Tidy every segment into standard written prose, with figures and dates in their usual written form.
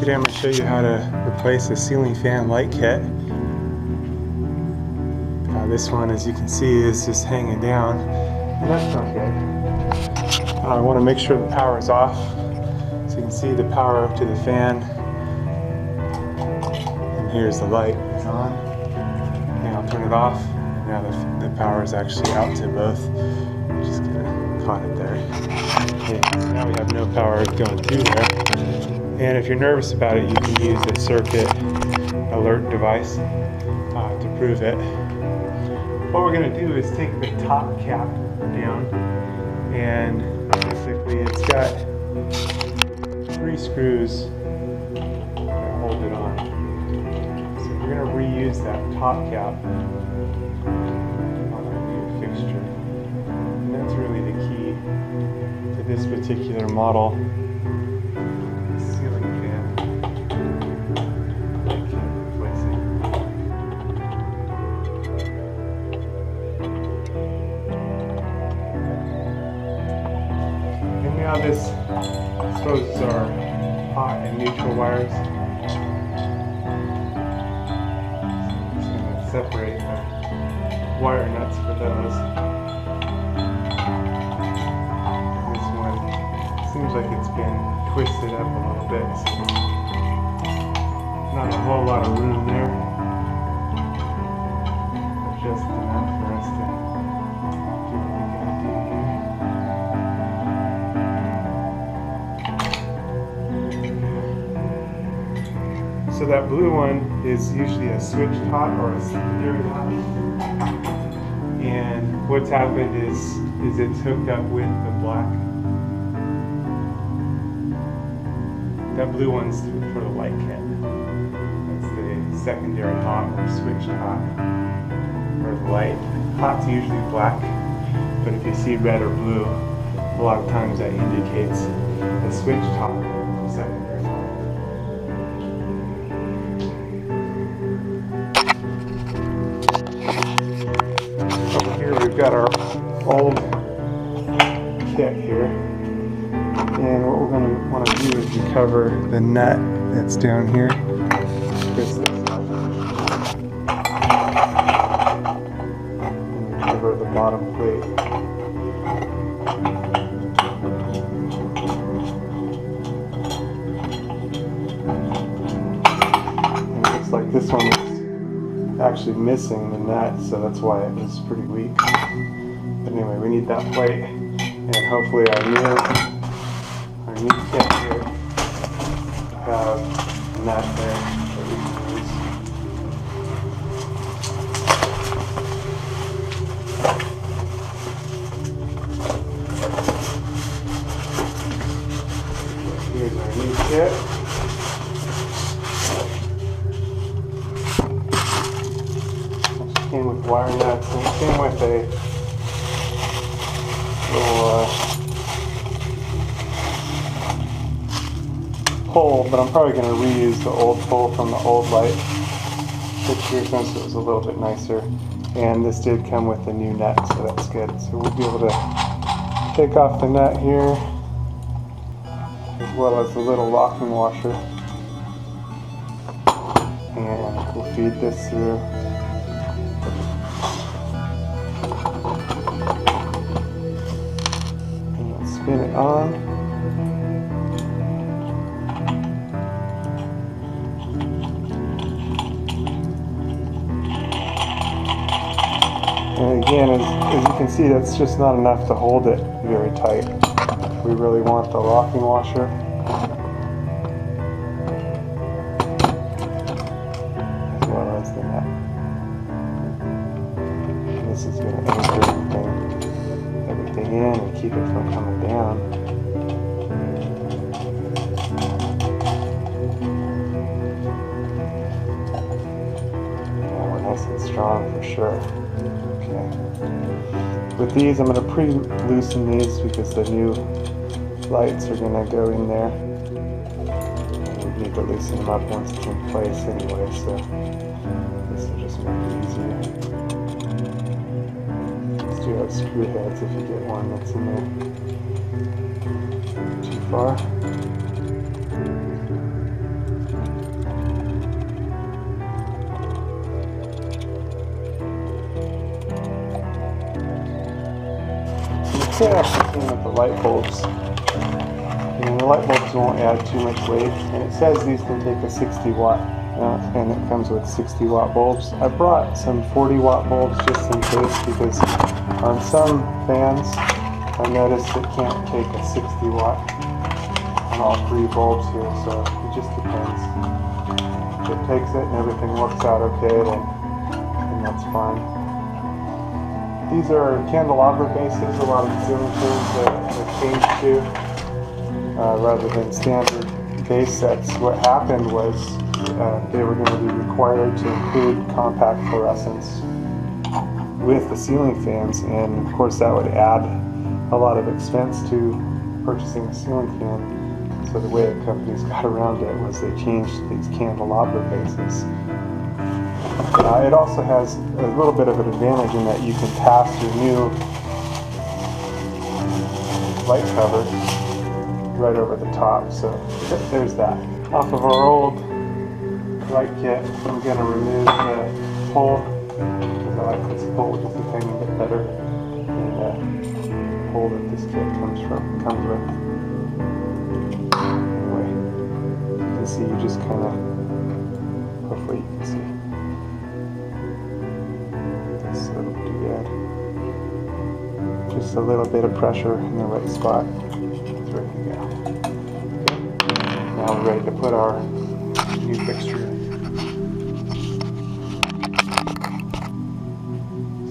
Today I'm going to show you how to replace a ceiling fan light kit. This one, as you can see, is just hanging down, and that's not good. I want to make sure the power is off, so you can see the power up to the fan, and here's the light is on, and I'll turn it off. Now the power is actually out to both. Just gonna caught it there. Okay, so now we have no power going through there. And if you're nervous about it, you can use a circuit alert device to prove it. What we're going to do is take the top cap down, and basically it's got 3 screws that hold it on. So we're going to reuse that top cap on our new fixture. And that's really the key to this particular model. Ceiling fan. Now this exposes our hot and neutral wires. So I'm just going to separate the wire nuts for those. This one seems like it's been twisted up a little bit, so not a whole lot of room there, but just enough for us to do what we gotta do here. So that blue one is usually a switched hot or a secondary hot, and what's happened is it's hooked up with the black. That blue one's for the light kit. That's the secondary hot or switched hot, or the light. Hot's usually black, but if you see red or blue, a lot of times that indicates a switched hot or secondary hot. Over here we've got our old kit here. And what we're going to want to do is recover the nut that's down here. And recover the bottom plate. And it looks like this one is actually missing the nut, so that's why it was pretty weak. But anyway, we need that plate, and hopefully our new kit here have a nut there that we can use. Here's our new kit. It came with wire nuts, and it came with a little pole, but I'm probably going to reuse the old pole from the old light fixture since it was a little bit nicer. And this did come with the new nut, so that's good. So we'll be able to take off the nut here, as well as the little locking washer. And we'll feed this through. And let's spin it on. And again, as you can see, that's just not enough to hold it very tight. We really want the locking washer. As well as the nut. And this is going to anchor everything in and keep it from coming down. Now we're nice and strong for sure. With these, I'm going to pre-loosen these because the new lights are going to go in there. And we need to loosen them up once it's in place anyway, so this will just make it easier. Let's do have screw heads if you get one that's in there too far. light bulbs. And the light bulbs won't add too much weight. And it says these can take a 60 watt, and it comes with 60 watt bulbs. I brought some 40 watt bulbs just in case, because on some fans I noticed it can't take a 60 watt on all 3 bulbs here, so it just depends. If it takes it and everything works out okay, then that's fine. These are candelabra bases. A lot of the ceiling fans have changed to, rather than standard base sets. What happened was they were going to be required to include compact fluorescents with the ceiling fans, and of course that would add a lot of expense to purchasing a ceiling fan. So the way the companies got around it was they changed these candelabra bases. It also has a little bit of an advantage in that you can pass your new light cover right over the top. So there's that. Off of our old light kit, I'm going to remove the pole, because I like this pole just a tiny bit better than the pole that this kit comes with. Anyway, you can see, you just kind of, hopefully you can see. This little doodad. Just a little bit of pressure in the right spot. It's ready to go. Now we're ready to put our new fixture in.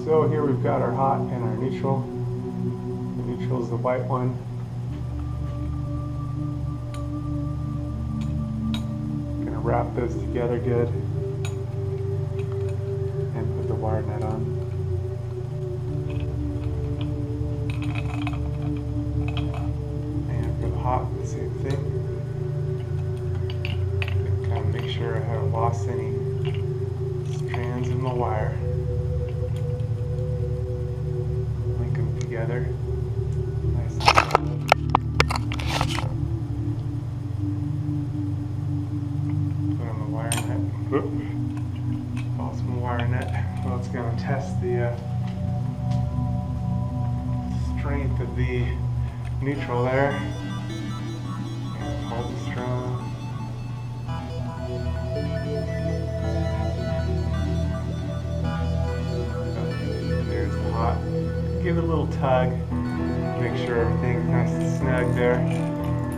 So here we've got our hot and our neutral. The neutral is the white one. Gonna wrap those together good and put the wire net on. And for the hot, the same thing. Kind of make sure I haven't lost any strands in the wire. Link them together. Nice and solid. Put on the wire net. Awesome wire net. Well, it's going to test the strength of the neutral there. And hold it strong. There's the hot. Give it a little tug. Make sure everything's nice and snug there.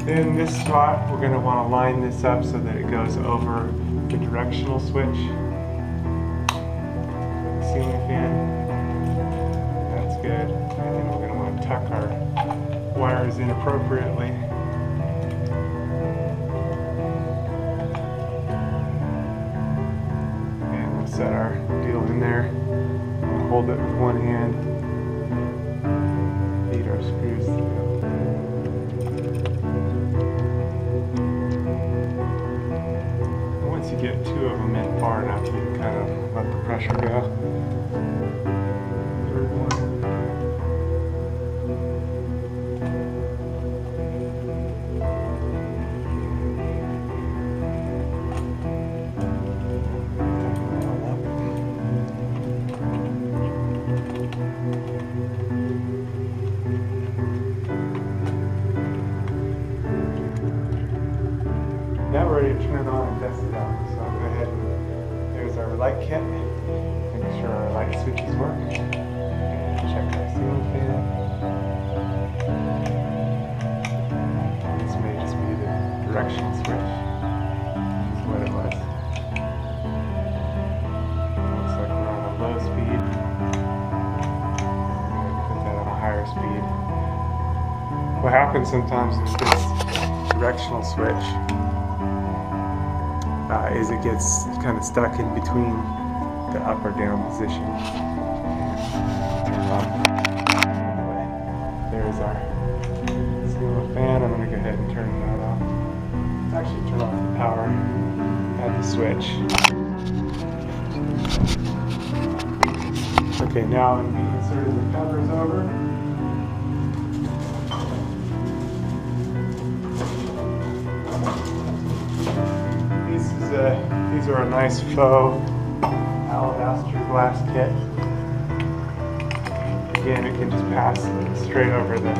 Then this spot, we're going to want to line this up so that it goes over the directional switch. Ceiling fan. That's good. And then we're going to want to tuck our wires in appropriately. And we'll set our deal in there. We'll hold it with one hand. Feed our screws through. Once you get 2 of them in far enough, you can kind of let the pressure go. Third one. Now we're ready to turn it on and test it out. So I'll go ahead and there's our light kit. Make sure our light switches work. And check our ceiling fan. This may just be the directional switch. Which is what it was. Looks like we're on a low speed. I'm going to put that on a higher speed. What happens sometimes with this directional switch is it gets kind of stuck in between the up or down position. Turn it on. Anyway, there's our ceiling fan. I'm going to go ahead and turn that off. Let's actually turn off the power at the switch. Okay, now I'm going to be inserting the covers over. These are a nice faux alabaster glass kit. Again, it can just pass straight over the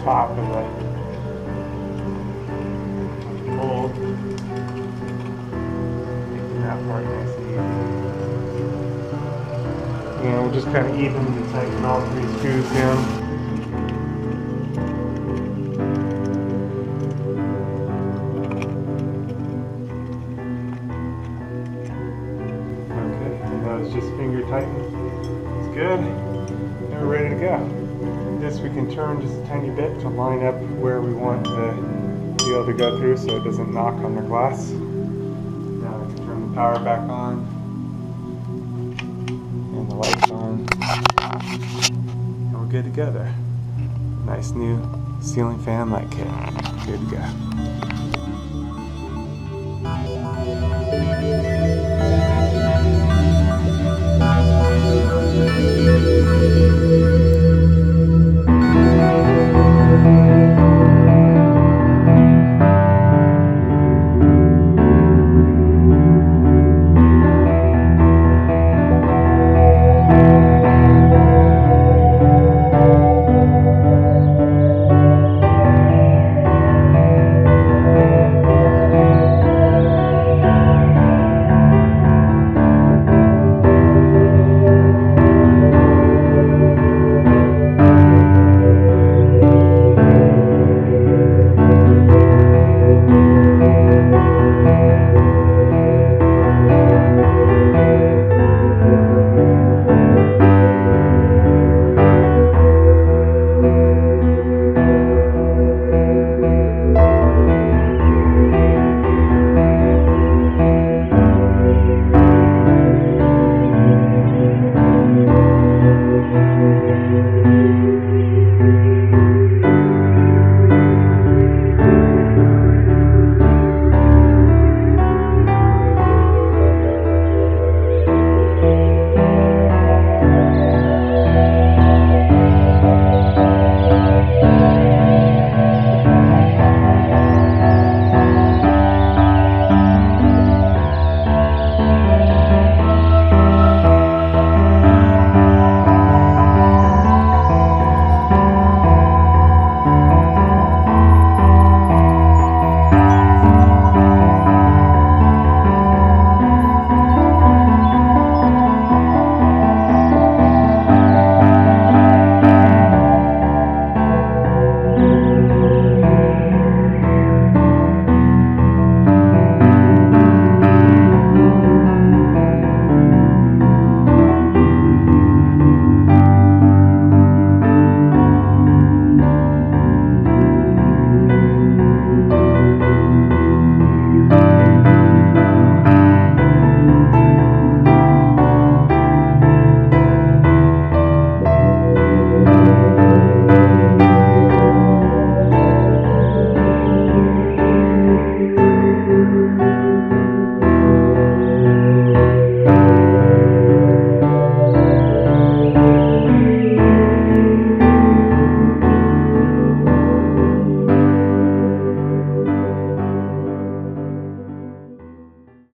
top of the mold, making that part nice and easy. And we'll just kind of evenly tighten all 3 screws down. Just finger tighten. It's good. And we're ready to go. This we can turn just a tiny bit to line up where we want the wheel to go through so it doesn't knock on the glass. Now we can turn the power back on and the lights on. And we're good to go there. Nice new ceiling fan light kit. Good to go.